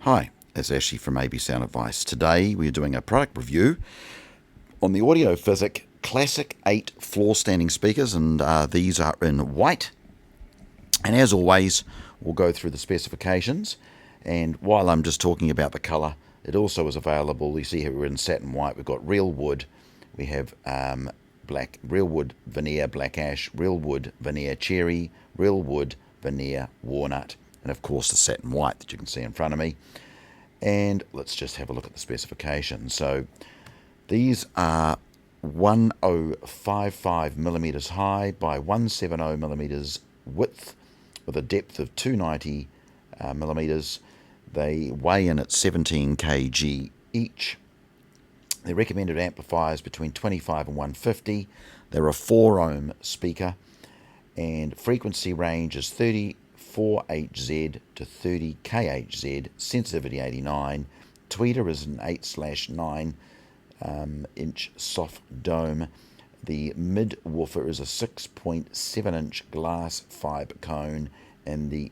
Hi, it's Ashley from AB Sound Advice. Today we're doing a product review on the Audio Physic Classic 8 floor standing speakers, and these are in white. And as always, we'll go through the specifications, and while I'm just talking about the colour, it also is available. You see here we're in satin white. We've got real wood, we have black, real wood veneer black ash, real wood veneer cherry, real wood veneer walnut, and of course the satin white that you can see in front of me. And let's just have a look at the specifications. So these are 1055 millimeters high by 170 millimeters width, with a depth of 290 millimeters. They weigh in at 17 kg each. Their recommended amplifier is between 25 and 150. They're a 4 ohm speaker, and frequency range is 34Hz to 30kHz, sensitivity 89. Tweeter is an 8/9 inch soft dome. The mid woofer is a 6.7 inch glass fiber cone, and the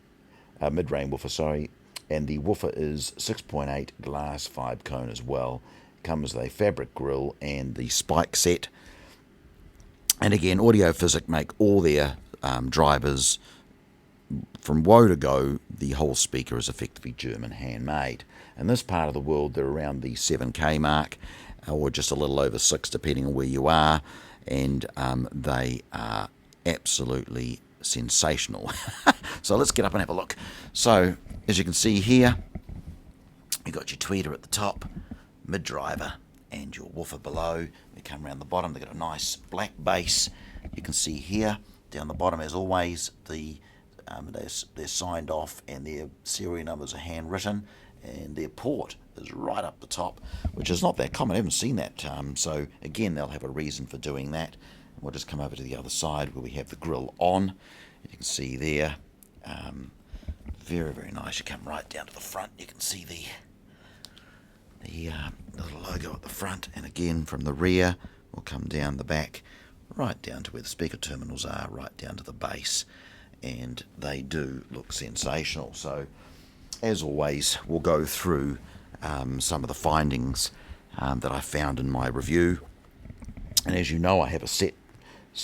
mid-range woofer, and the woofer is 6.8 glass fiber cone as well. Comes with a fabric grille and the spike set. And again, Audio Physic make all their drivers from woe to go. The whole speaker is effectively German handmade. In this part of the world, they're around the 7K mark, or just a little over 6, depending on where you are, and they are absolutely sensational. So let's get up and have a look. So as you can see here, you've got your tweeter at the top, mid driver, and your woofer below. We come around the bottom, they've got a nice black base. You can see here down the bottom, as always, they're signed off and their serial numbers are handwritten, and their port is right up the top, which is not that common. I haven't seen that. So again, they'll have a reason for doing that. And we'll just come over to the other side where we have the grill on. You can see there, very, very nice. You come right down to the front, you can see the little logo at the front, and again from the rear we'll come down the back right down to where the speaker terminals are, right down to the base, and they do look sensational. So as always, we'll go through some of the findings that I found in my review. And as you know, I have a set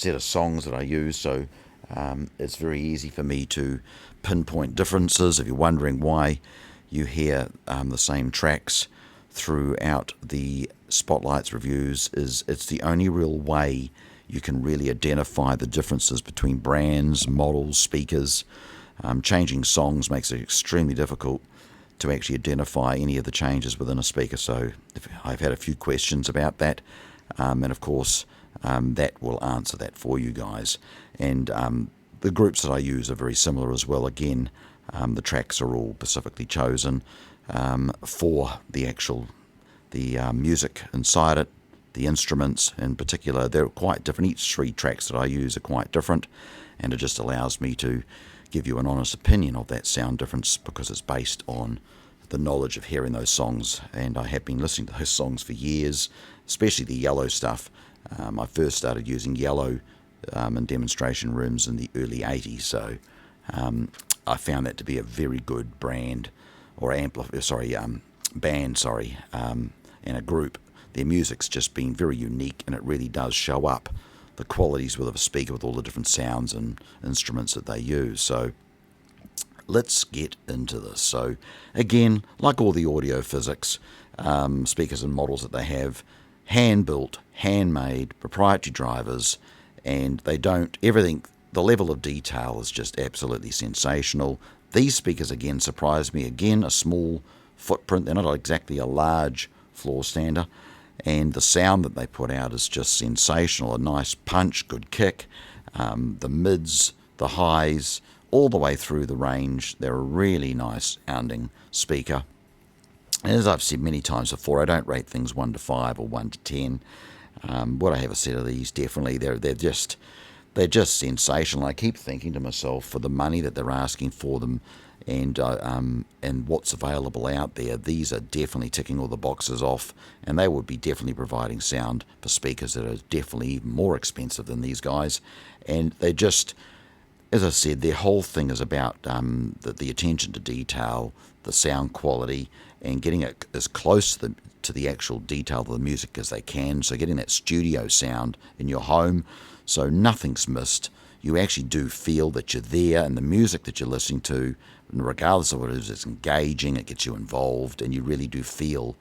of songs that I use, so it's very easy for me to pinpoint differences. If you're wondering why you hear the same tracks throughout the Spotlights reviews, it's the only real way you can really identify the differences between brands, models, speakers. Changing songs makes it extremely difficult to actually identify any of the changes within a speaker. So I've had a few questions about that, and of course that will answer that for you guys. And the groups that I use are very similar as well. Again, the tracks are all specifically chosen for the music inside it. The instruments in particular, they're quite different. Each 3 tracks that I use are quite different, and it just allows me to give you an honest opinion of that sound difference, because it's based on the knowledge of hearing those songs, and I have been listening to those songs for years, especially the yellow stuff. I first started using yellow in demonstration rooms in the early 80s, so I found that to be a very good brand, or band, and a group. Their music's just been very unique, and it really does show up the qualities with a speaker, with all the different sounds and instruments that they use. So let's get into this. So again, like all the Audio Physics speakers and models that they have, hand-built, handmade, proprietary drivers, and they don't, everything, the level of detail is just absolutely sensational. These speakers again surprised me. Again, a small footprint, they're not exactly a large floor stander, and the sound that they put out is just sensational. A nice punch, good kick, the mids, the highs, all the way through the range. They're a really nice sounding speaker. And as I've said many times before, I don't rate things 1 to 5 or 1 to 10. Would I have a set of these? Definitely. They're just sensational. I keep thinking to myself, for the money that they're asking for them, and what's available out there, these are definitely ticking all the boxes off, and they would be definitely providing sound for speakers that are definitely even more expensive than these guys. And they just, as I said, their whole thing is about the attention to detail, the sound quality, and getting it as close to the actual detail of the music as they can. So getting that studio sound in your home, so nothing's missed. You actually do feel that you're there, and the music that you're listening to, regardless of what it is, it's engaging, it gets you involved, and you really do feel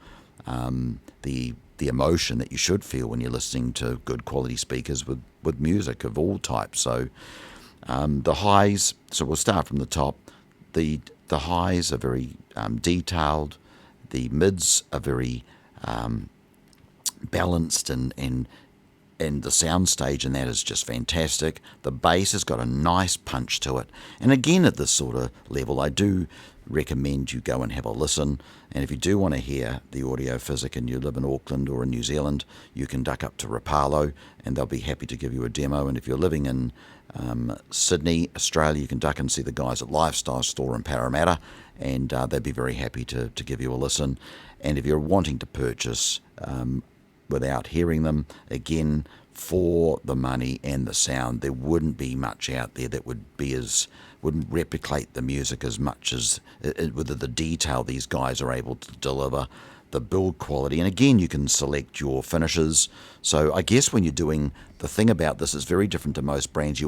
the emotion that you should feel when you're listening to good quality speakers with music of all types. So the highs, so we'll start from the top. The highs are very detailed. The mids are very balanced, and the sound stage in that is just fantastic. The bass has got a nice punch to it. And again, at this sort of level, I do recommend you go and have a listen. And if you do want to hear the Audio Physic and you live in Auckland or in New Zealand, you can duck up to Rapalo and they'll be happy to give you a demo. And if you're living in Sydney, Australia, you can duck and see the guys at Lifestyle Store in Parramatta, and they'd be very happy to give you a listen. And if you're wanting to purchase without hearing them, again, for the money and the sound, there wouldn't be much out there that wouldn't replicate the music as much as with the detail these guys are able to deliver, the build quality. And again, you can select your finishes. So I guess when you're doing, the thing about this is very different to most brands.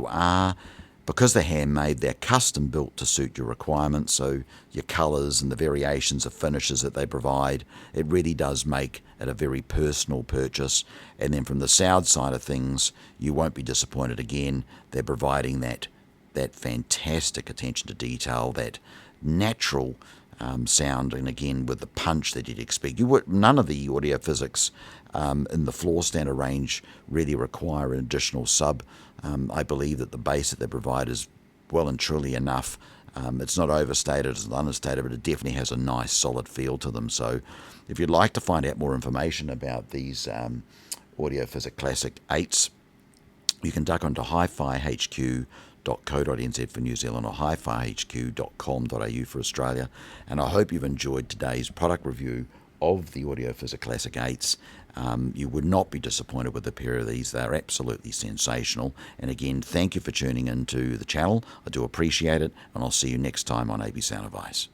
Because they're handmade, they're custom built to suit your requirements. So your colours and the variations of finishes that they provide, it really does make it a very personal purchase. And then from the sound side of things, you won't be disappointed again. They're providing that fantastic attention to detail, that natural sound, and again with the punch that you'd expect. None of the Audio Physics in the floor standard range really require an additional sub. I believe that the bass that they provide is well and truly enough. It's not overstated, it's not understated, but it definitely has a nice solid feel to them. So if you'd like to find out more information about these Audio Physic Classic 8s, you can duck onto hifihq.co.nz for New Zealand or hifihq.com.au for Australia. And I hope you've enjoyed today's product review of the Audio Physic Classic 8s. You would not be disappointed with a pair of these. They're absolutely sensational. And again, thank you for tuning into the channel. I do appreciate it, and I'll see you next time on AB Sound Advice.